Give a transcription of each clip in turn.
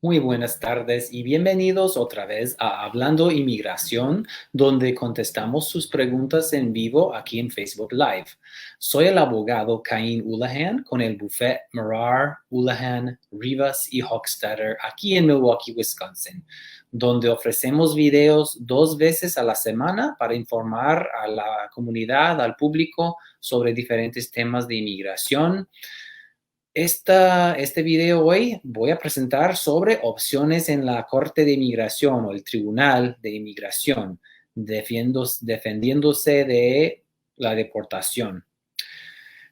Muy buenas tardes y bienvenidos otra vez a Hablando Inmigración, donde contestamos sus preguntas en vivo aquí en Facebook Live. Soy el abogado Caín Houlihan con el bufete Marar, Houlihan, Rivas y Hochstetter aquí en Milwaukee, Wisconsin, donde ofrecemos videos 2 veces a la semana para informar a la comunidad, al público, sobre diferentes temas de inmigración. Este video hoy voy a presentar sobre opciones en la Corte de Inmigración o el Tribunal de Inmigración, defendiéndose de la deportación.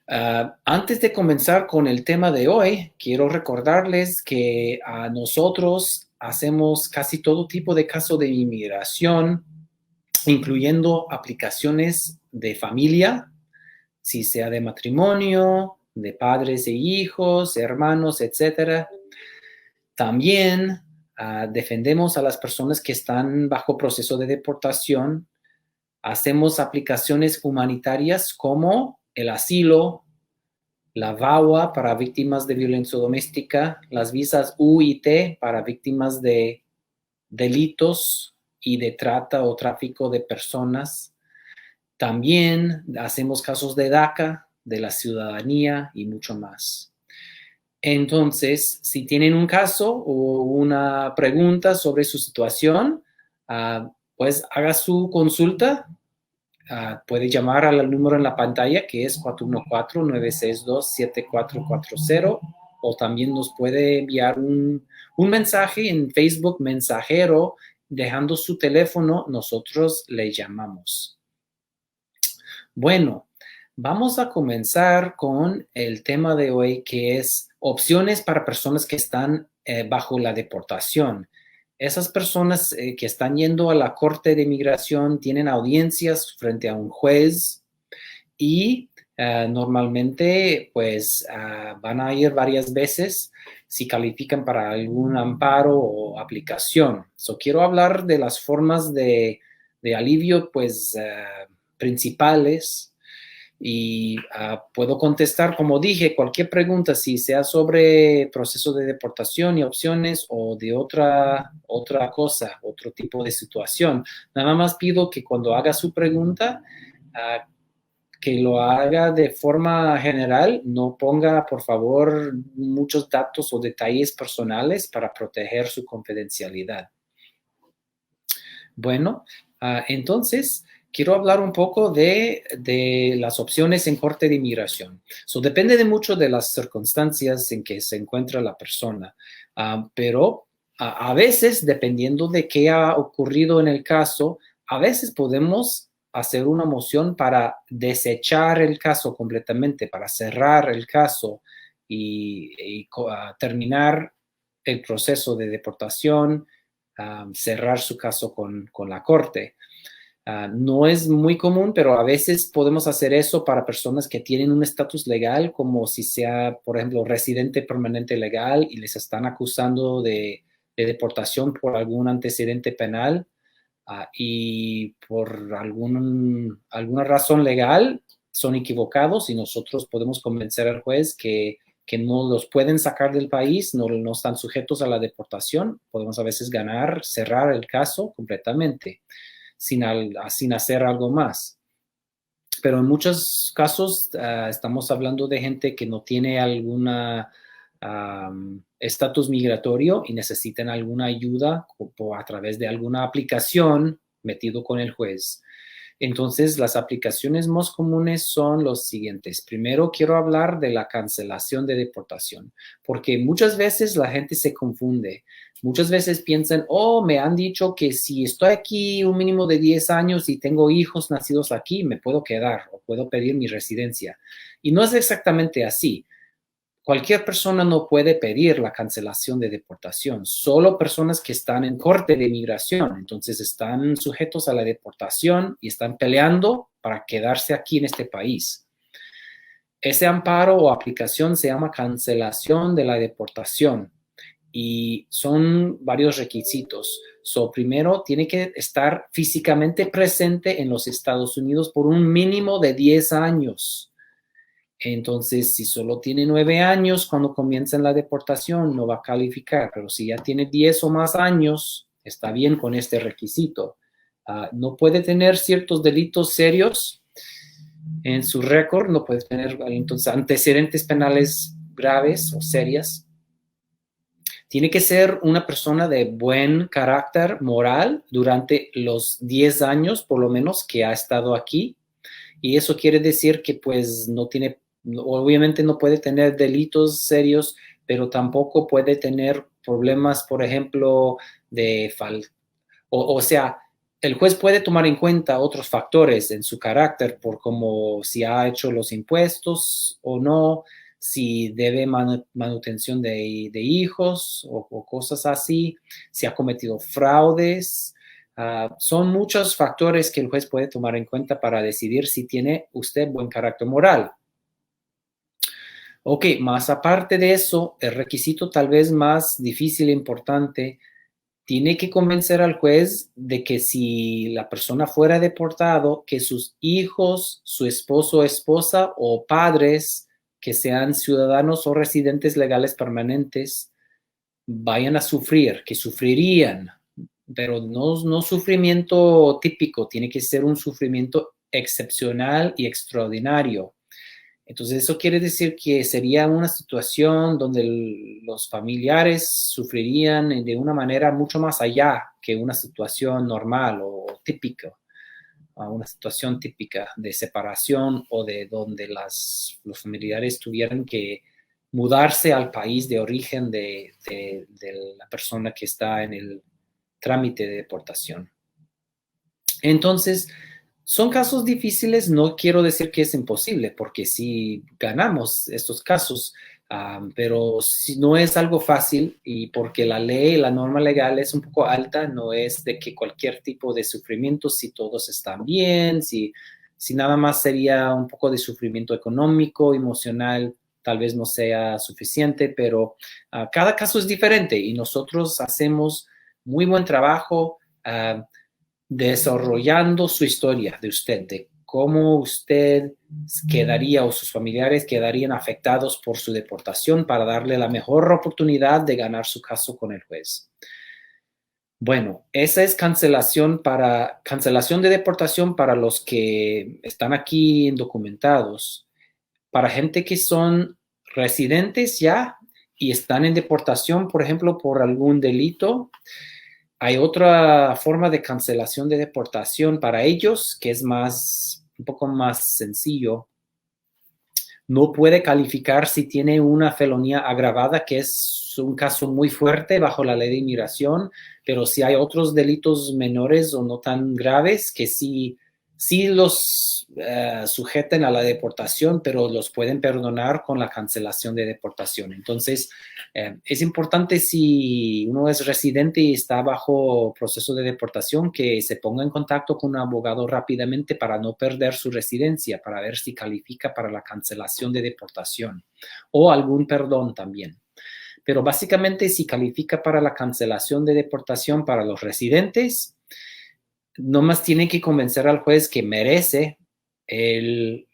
Antes de comenzar con el tema de hoy, quiero recordarles que nosotros hacemos casi todo tipo de casos de inmigración, incluyendo aplicaciones de familia, si sea de matrimonio, de padres e hijos, hermanos, etcétera. También defendemos a las personas que están bajo proceso de deportación. Hacemos aplicaciones humanitarias como el asilo, la VAWA para víctimas de violencia doméstica, las visas UIT para víctimas de delitos y de trata o tráfico de personas. También hacemos casos de DACA, de la ciudadanía y mucho más. Entonces, si tienen un caso o una pregunta sobre su situación, pues haga su consulta. Puede llamar al número en la pantalla que es 414-962-7440 o también nos puede enviar un mensaje en Facebook Mensajero dejando su teléfono. Nosotros le llamamos. Bueno, vamos a comenzar con el tema de hoy, que es opciones para personas que están bajo la deportación. Esas personas que están yendo a la Corte de Inmigración tienen audiencias frente a un juez y normalmente pues van a ir varias veces si califican para algún amparo o aplicación. Quiero hablar de las formas de alivio pues principales y puedo contestar, como dije, cualquier pregunta, si sea sobre proceso de deportación y opciones o de otra cosa, otro tipo de situación. Nada más pido que cuando haga su pregunta, que lo haga de forma general, no ponga, por favor, muchos datos o detalles personales para proteger su confidencialidad. Bueno, entonces quiero hablar un poco de las opciones en Corte de Inmigración. Depende de mucho de las circunstancias en que se encuentra la persona, pero a veces, dependiendo de qué ha ocurrido en el caso, a veces podemos hacer una moción para desechar el caso completamente, para cerrar el caso y terminar el proceso de deportación, cerrar su caso con la corte. No es muy común, pero a veces podemos hacer eso para personas que tienen un estatus legal, como si sea, por ejemplo, residente permanente legal y les están acusando de deportación por algún antecedente penal y por alguna razón legal son equivocados y nosotros podemos convencer al juez que no los pueden sacar del país, no están sujetos a la deportación. Podemos a veces cerrar el caso completamente sin hacer algo más. Pero en muchos casos estamos hablando de gente que no tiene alguna estatus migratorio y necesitan alguna ayuda a través de alguna aplicación metido con el juez. Entonces, las aplicaciones más comunes son los siguientes. Primero, quiero hablar de la cancelación de deportación, porque muchas veces la gente se confunde. Muchas veces piensan, oh, me han dicho que si estoy aquí un mínimo de 10 años y tengo hijos nacidos aquí, me puedo quedar o puedo pedir mi residencia. Y no es exactamente así. Cualquier persona no puede pedir la cancelación de deportación, solo personas que están en corte de inmigración, entonces están sujetos a la deportación y están peleando para quedarse aquí en este país. Ese amparo o aplicación se llama cancelación de la deportación y son varios requisitos. Primero, tiene que estar físicamente presente en los Estados Unidos por un mínimo de 10 años. Entonces, si solo tiene 9 años cuando comienza en la deportación, no va a calificar, pero si ya tiene 10 o más años, está bien con este requisito. No puede tener ciertos delitos serios en su récord, no puede tener entonces antecedentes penales graves o serias. Tiene que ser una persona de buen carácter moral durante los 10 años, por lo menos, que ha estado aquí. Y eso quiere decir que pues no tiene, obviamente no puede tener delitos serios, pero tampoco puede tener problemas, por ejemplo, de o sea, el juez puede tomar en cuenta otros factores en su carácter, por como si ha hecho los impuestos o no, si debe manutención de hijos o cosas así, si ha cometido fraudes. Son muchos factores que el juez puede tomar en cuenta para decidir si tiene usted buen carácter moral. Ok, más aparte de eso, el requisito tal vez más difícil e importante, tiene que convencer al juez de que si la persona fuera deportado, que sus hijos, su esposo o esposa o padres que sean ciudadanos o residentes legales permanentes vayan a sufrir, que sufrirían, pero no sufrimiento típico, tiene que ser un sufrimiento excepcional y extraordinario. Entonces, eso quiere decir que sería una situación donde los familiares sufrirían de una manera mucho más allá que una situación normal o típica, una situación típica de separación o de donde los familiares tuvieran que mudarse al país de origen de la persona que está en el trámite de deportación. Entonces, son casos difíciles, no quiero decir que es imposible, porque si ganamos estos casos, pero si no es algo fácil y porque la ley, la norma legal es un poco alta, no es de que cualquier tipo de sufrimiento, si todos están bien, si nada más sería un poco de sufrimiento económico, emocional, tal vez no sea suficiente, pero cada caso es diferente y nosotros hacemos muy buen trabajo. Desarrollando su historia de usted, de cómo usted quedaría o sus familiares quedarían afectados por su deportación para darle la mejor oportunidad de ganar su caso con el juez. Bueno, esa es cancelación de deportación para los que están aquí indocumentados. Para gente que son residentes ya y están en deportación, por ejemplo, por algún delito, hay otra forma de cancelación de deportación para ellos que es un poco más sencillo. No puede calificar si tiene una felonía agravada, que es un caso muy fuerte bajo la ley de inmigración, pero si hay otros delitos menores o no tan graves que sí los sujeten a la deportación, pero los pueden perdonar con la cancelación de deportación. Entonces, es importante si uno es residente y está bajo proceso de deportación que se ponga en contacto con un abogado rápidamente para no perder su residencia, para ver si califica para la cancelación de deportación o algún perdón también. Pero básicamente si califica para la cancelación de deportación para los residentes, nomás tiene que convencer al juez que merece el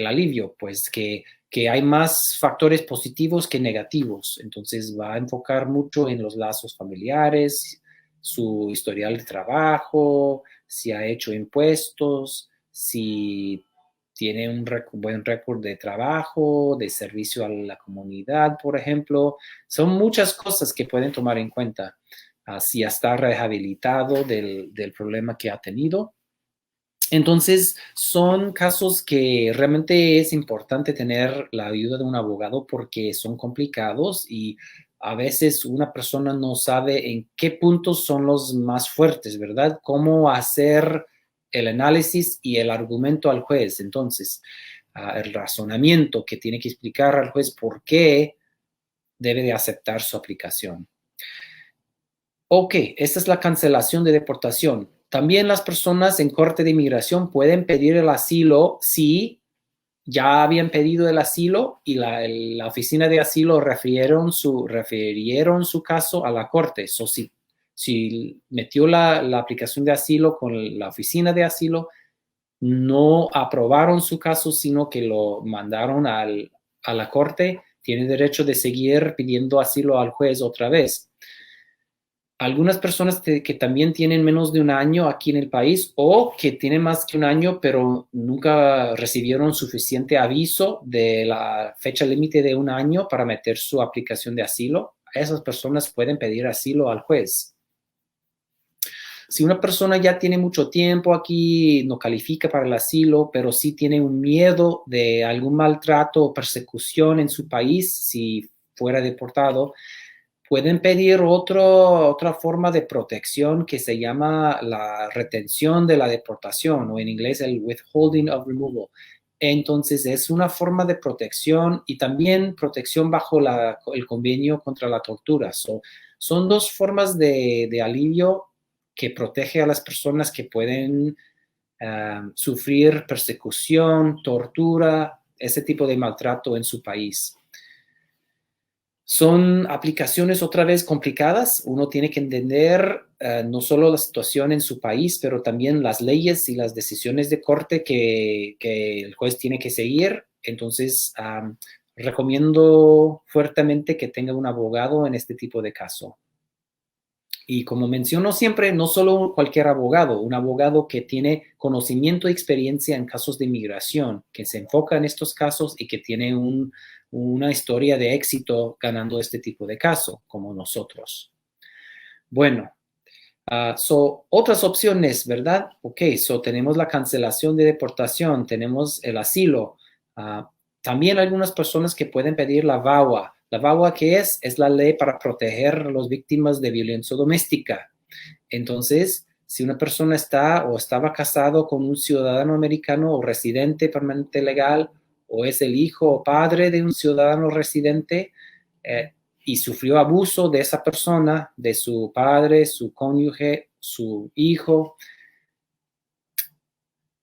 alivio, pues que hay más factores positivos que negativos. Entonces va a enfocar mucho en los lazos familiares, su historial de trabajo, si ha hecho impuestos, si tiene un buen récord de trabajo, de servicio a la comunidad, por ejemplo. Son muchas cosas que pueden tomar en cuenta. Si está rehabilitado del problema que ha tenido. Entonces, son casos que realmente es importante tener la ayuda de un abogado porque son complicados y a veces una persona no sabe en qué puntos son los más fuertes, ¿verdad? Cómo hacer el análisis y el argumento al juez. Entonces, el razonamiento que tiene que explicar al juez por qué debe de aceptar su aplicación. Ok, esta es la cancelación de deportación. También las personas en corte de inmigración pueden pedir el asilo si ya habían pedido el asilo y la oficina de asilo refirieron su caso a la corte. Si metió la aplicación de asilo con la oficina de asilo, no aprobaron su caso, sino que lo mandaron a la corte, tiene derecho de seguir pidiendo asilo al juez otra vez. Algunas personas que también tienen menos de un año aquí en el país o que tienen más que un año, pero nunca recibieron suficiente aviso de la fecha límite de un año para meter su aplicación de asilo, esas personas pueden pedir asilo al juez. Si una persona ya tiene mucho tiempo aquí, no califica para el asilo, pero sí tiene un miedo de algún maltrato o persecución en su país, si fuera deportado, pueden pedir otra forma de protección que se llama la retención de la deportación o en inglés el withholding of removal. Entonces es una forma de protección y también protección bajo el convenio contra la tortura. Son dos formas de alivio que protege a las personas que pueden sufrir persecución, tortura, ese tipo de maltrato en su país. Son aplicaciones otra vez complicadas. Uno tiene que entender no solo la situación en su país, pero también las leyes y las decisiones de corte que el juez tiene que seguir. Entonces, recomiendo fuertemente que tenga un abogado en este tipo de caso. Y como menciono siempre, no solo cualquier abogado, un abogado que tiene conocimiento y experiencia en casos de inmigración, que se enfoca en estos casos y que tiene una historia de éxito ganando este tipo de caso, como nosotros. Bueno, otras opciones, ¿verdad? Ok, tenemos la cancelación de deportación, tenemos el asilo. También hay algunas personas que pueden pedir la VAWA. La VAWA, ¿qué es? Es la ley para proteger a las víctimas de violencia doméstica. Entonces, si una persona está o estaba casado con un ciudadano americano o residente permanente legal, o es el hijo o padre de un ciudadano residente, y sufrió abuso de esa persona, de su padre, su cónyuge, su hijo,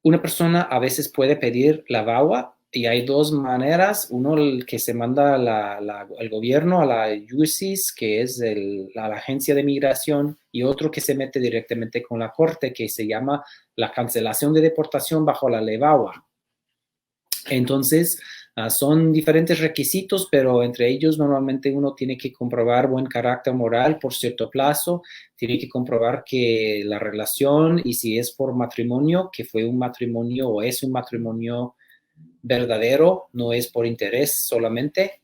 una persona a veces puede pedir la VAWA y hay dos maneras. Uno, el que se manda el gobierno a la UCIS, que es la agencia de migración, y otro que se mete directamente con la corte, que se llama la cancelación de deportación bajo la ley VAWA. Entonces, son diferentes requisitos, pero entre ellos normalmente uno tiene que comprobar buen carácter moral por cierto plazo, tiene que comprobar que la relación y si es por matrimonio, que fue un matrimonio o es un matrimonio verdadero, no es por interés solamente.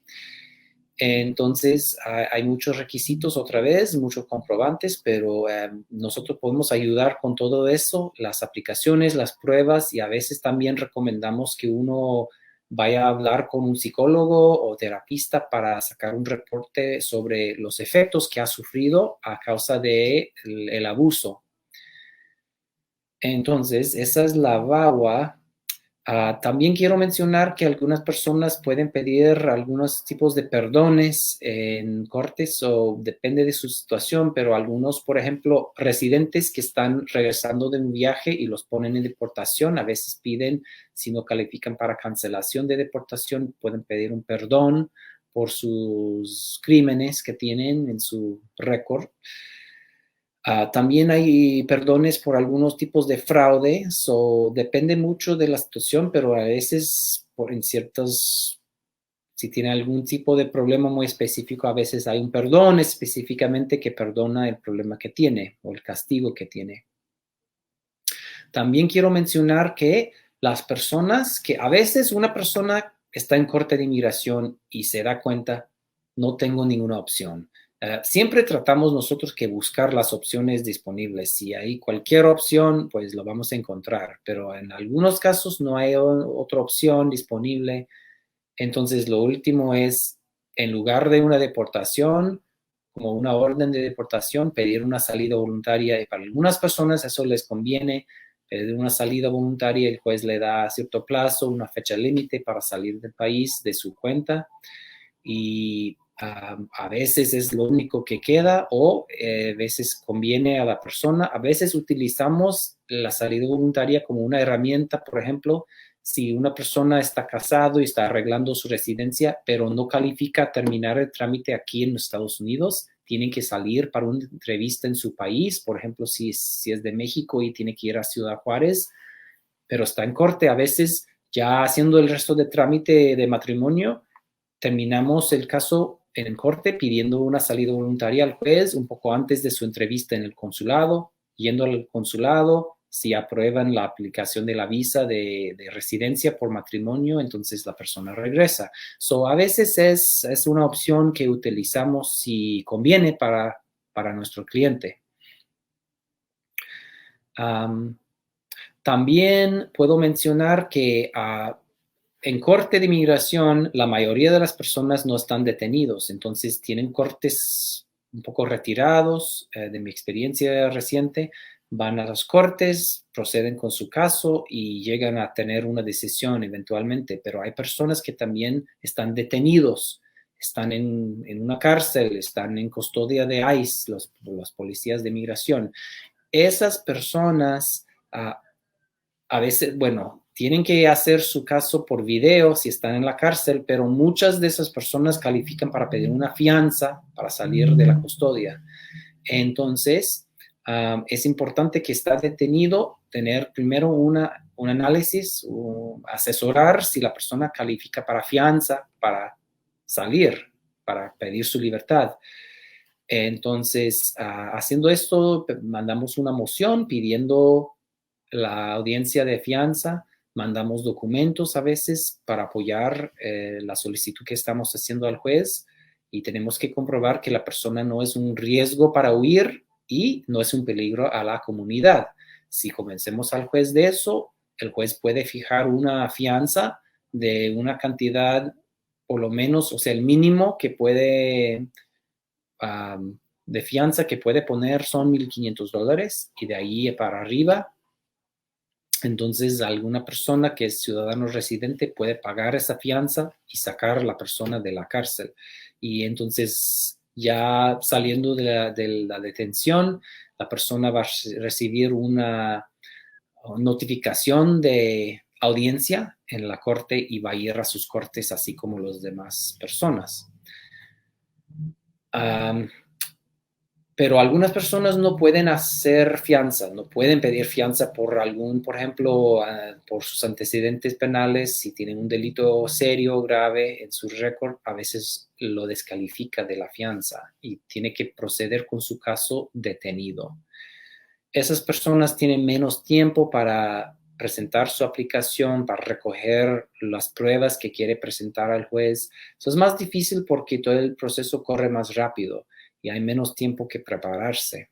Entonces, hay muchos requisitos otra vez, muchos comprobantes, pero nosotros podemos ayudar con todo eso, las aplicaciones, las pruebas y a veces también recomendamos que uno vaya a hablar con un psicólogo o terapista para sacar un reporte sobre los efectos que ha sufrido a causa del abuso. Entonces, esa es la VAWA. También quiero mencionar que algunas personas pueden pedir algunos tipos de perdones en cortes o depende de su situación, pero algunos, por ejemplo, residentes que están regresando de un viaje y los ponen en deportación, a veces piden, si no califican para cancelación de deportación, pueden pedir un perdón por sus crímenes que tienen en su récord. También hay perdones por algunos tipos de fraude, depende mucho de la situación, pero a veces si tiene algún tipo de problema muy específico, a veces hay un perdón específicamente que perdona el problema que tiene o el castigo que tiene. También quiero mencionar que las personas que a veces una persona está en corte de inmigración y se da cuenta, no tengo ninguna opción. Siempre tratamos nosotros que buscar las opciones disponibles. Si hay cualquier opción, pues lo vamos a encontrar, pero en algunos casos no hay otra opción disponible. Entonces, lo último es, en lugar de una deportación, como una orden de deportación, pedir una salida voluntaria. Y para algunas personas eso les conviene, pedir una salida voluntaria, el juez le da cierto plazo, una fecha límite para salir del país de su cuenta. Y a veces es lo único que queda o a veces conviene a la persona. A veces utilizamos la salida voluntaria como una herramienta, por ejemplo, si una persona está casado y está arreglando su residencia, pero no califica a terminar el trámite aquí en los Estados Unidos, tiene que salir para una entrevista en su país, por ejemplo, si es de México y tiene que ir a Ciudad Juárez, pero está en corte. A veces, ya haciendo el resto de trámite de matrimonio, terminamos el caso en corte pidiendo una salida voluntaria al juez un poco antes de su entrevista en el consulado, yendo al consulado. Si aprueban la aplicación de la visa de residencia por matrimonio, entonces la persona regresa. So, a veces es una opción que utilizamos si conviene para nuestro cliente. También puedo mencionar que en corte de inmigración la mayoría de las personas no están detenidos, entonces tienen cortes un poco retirados. De mi experiencia reciente, van a las cortes, proceden con su caso y llegan a tener una decisión eventualmente, pero hay personas que también están detenidos, están en una cárcel, están en custodia de ICE, los policías de inmigración. Esas personas a veces, bueno, tienen que hacer su caso por video si están en la cárcel, pero muchas de esas personas califican para pedir una fianza para salir de la custodia. Entonces, es importante que está detenido, tener primero un análisis, asesorar si la persona califica para fianza, para salir, para pedir su libertad. Entonces, haciendo esto, mandamos una moción pidiendo la audiencia de fianza, mandamos documentos a veces para apoyar la solicitud que estamos haciendo al juez y tenemos que comprobar que la persona no es un riesgo para huir y no es un peligro a la comunidad. Si convencemos al juez de eso, el juez puede fijar una fianza de una cantidad, por lo menos, o sea, el mínimo que puede de fianza que puede poner son $1,500 y de ahí para arriba. Entonces, alguna persona que es ciudadano residente puede pagar esa fianza y sacar a la persona de la cárcel. Y entonces, ya saliendo de la detención, la persona va a recibir una notificación de audiencia en la corte y va a ir a sus cortes así como las demás personas. Pero algunas personas no pueden hacer fianza, no pueden pedir fianza por por ejemplo, por sus antecedentes penales. Si tienen un delito serio, grave en su récord, a veces lo descalifica de la fianza y tiene que proceder con su caso detenido. Esas personas tienen menos tiempo para presentar su aplicación, para recoger las pruebas que quiere presentar al juez. Eso es más difícil porque todo el proceso corre más rápido y hay menos tiempo que prepararse.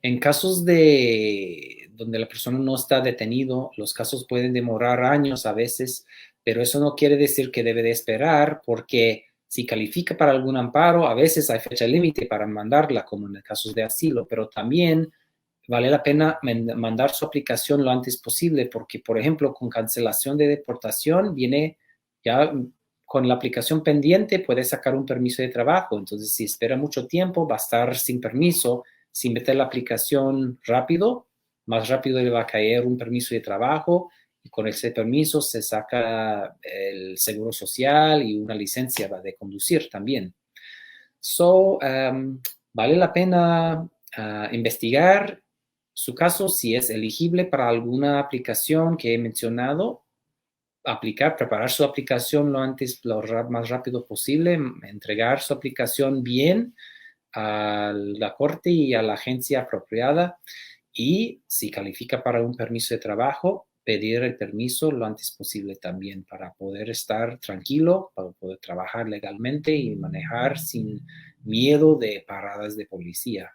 En casos donde la persona no está detenido, los casos pueden demorar años a veces, pero eso no quiere decir que debe de esperar, porque si califica para algún amparo, a veces hay fecha límite para mandarla, como en el caso de asilo, pero también vale la pena mandar su aplicación lo antes posible, porque, por ejemplo, con cancelación de deportación viene ya con la aplicación pendiente, puede sacar un permiso de trabajo. Entonces, si espera mucho tiempo, va a estar sin permiso. Si mete la aplicación rápido, más rápido le va a caer un permiso de trabajo y con ese permiso se saca el seguro social y una licencia de conducir también. Vale la pena investigar su caso si es elegible para alguna aplicación que he mencionado, preparar su aplicación lo más rápido posible, entregar su aplicación bien a la corte y a la agencia apropiada y si califica para un permiso de trabajo, pedir el permiso lo antes posible también para poder estar tranquilo, para poder trabajar legalmente y manejar sin miedo de paradas de policía.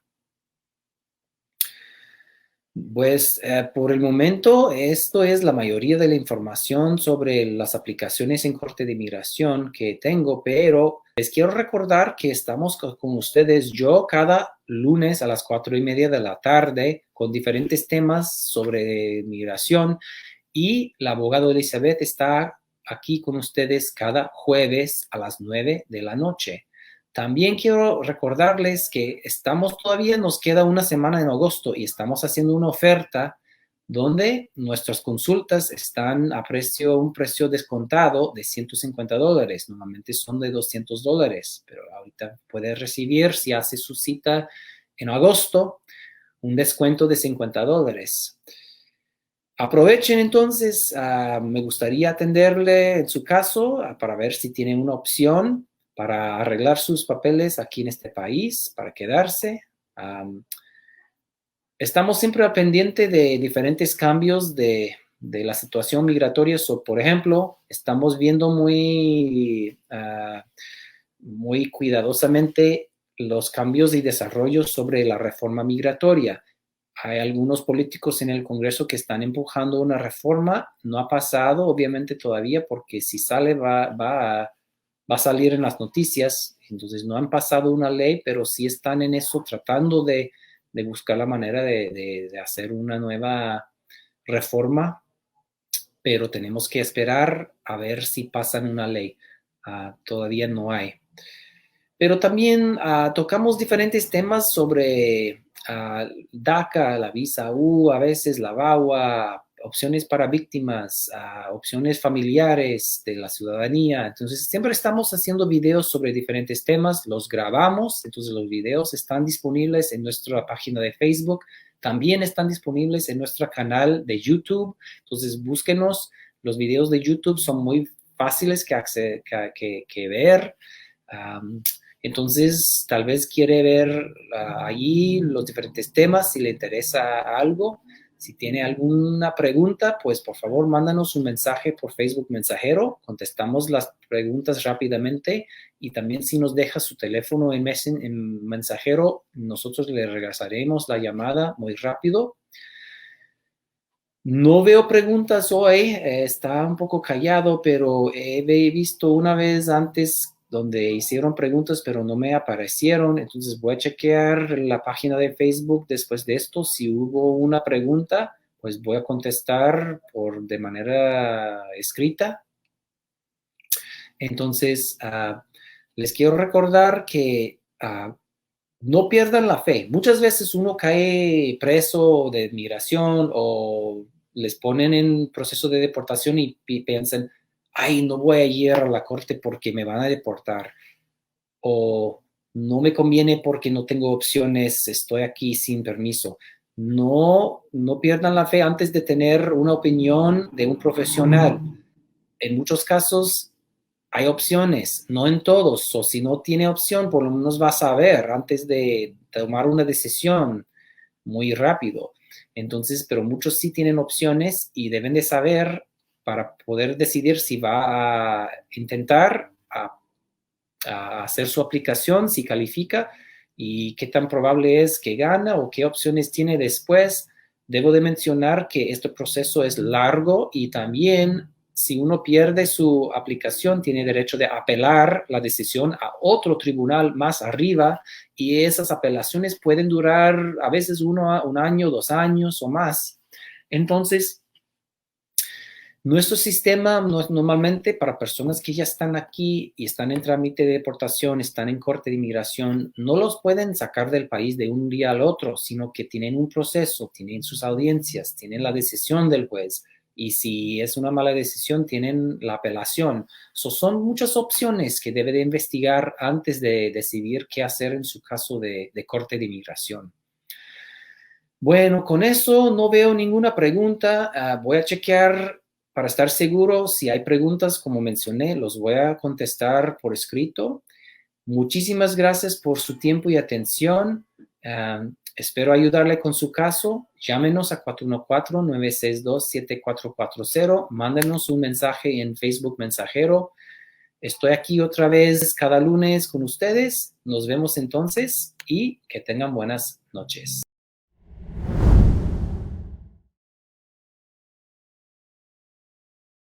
Pues por el momento esto es la mayoría de la información sobre las aplicaciones en corte de inmigración que tengo, pero les quiero recordar que estamos con ustedes yo cada lunes a las 4:30 de la tarde con diferentes temas sobre migración y la abogada Elizabeth está aquí con ustedes cada jueves a las 9 de la noche. También quiero recordarles que todavía nos queda una semana en agosto y estamos haciendo una oferta donde nuestras consultas están a un precio descontado de $150. Normalmente son de $200, pero ahorita puede recibir, si hace su cita en agosto, un descuento de $50. Aprovechen entonces, me gustaría atenderle en su caso para ver si tienen una opción para arreglar sus papeles aquí en este país, para quedarse. Estamos siempre al pendiente de diferentes cambios de la situación migratoria. Por ejemplo, estamos viendo muy cuidadosamente los cambios y desarrollos sobre la reforma migratoria. Hay algunos políticos en el Congreso que están empujando una reforma. No ha pasado, obviamente, todavía, porque si sale va a salir en las noticias. Entonces, no han pasado una ley, pero sí están en eso, tratando de buscar la manera de hacer una nueva reforma, pero tenemos que esperar a ver si pasan una ley. Todavía no hay. Pero también tocamos diferentes temas sobre DACA, la visa U, a veces la VAWA, opciones para víctimas, opciones familiares de la ciudadanía. Entonces, siempre estamos haciendo videos sobre diferentes temas, los grabamos, entonces los videos están disponibles en nuestra página de Facebook, también están disponibles en nuestro canal de YouTube. Entonces, búsquenos, los videos de YouTube son muy fáciles que ver. Entonces, tal vez quiere ver allí los diferentes temas, si le interesa algo. Si tiene alguna pregunta, pues por favor, mándanos un mensaje por Facebook Mensajero. Contestamos las preguntas rápidamente y también si nos deja su teléfono en Mensajero, nosotros le regresaremos la llamada muy rápido. No veo preguntas hoy, está un poco callado, pero he visto una vez antes donde hicieron preguntas, pero no me aparecieron. Entonces voy a chequear la página de Facebook después de esto. Si hubo una pregunta, pues voy a contestar de manera escrita. Entonces, les quiero recordar que no pierdan la fe. Muchas veces uno cae preso de migración o les ponen en proceso de deportación y piensan, ay, no voy a ir a la corte porque me van a deportar. O no me conviene porque no tengo opciones, estoy aquí sin permiso. No pierdan la fe antes de tener una opinión de un profesional. En muchos casos hay opciones, no en todos, o si no tiene opción, por lo menos va a saber antes de tomar una decisión muy rápido. Entonces, pero muchos sí tienen opciones y deben de saber para poder decidir si va a intentar a hacer su aplicación, si califica y qué tan probable es que gana o qué opciones tiene después. Debo de mencionar que este proceso es largo y también si uno pierde su aplicación, tiene derecho de apelar la decisión a otro tribunal más arriba y esas apelaciones pueden durar a veces un año, 2 años o más. Entonces, nuestro sistema no es normalmente para personas que ya están aquí y están en trámite de deportación, están en corte de inmigración, no los pueden sacar del país de un día al otro, sino que tienen un proceso, tienen sus audiencias, tienen la decisión del juez y si es una mala decisión, tienen la apelación. Son muchas opciones que debe de investigar antes de decidir qué hacer en su caso de corte de inmigración. Bueno, con eso no veo ninguna pregunta. Voy a chequear para estar seguro si hay preguntas, como mencioné, los voy a contestar por escrito. Muchísimas gracias por su tiempo y atención. Espero ayudarle con su caso. Llámenos a 414-962-7440. Mándenos un mensaje en Facebook Mensajero. Estoy aquí otra vez cada lunes con ustedes. Nos vemos entonces y que tengan buenas noches.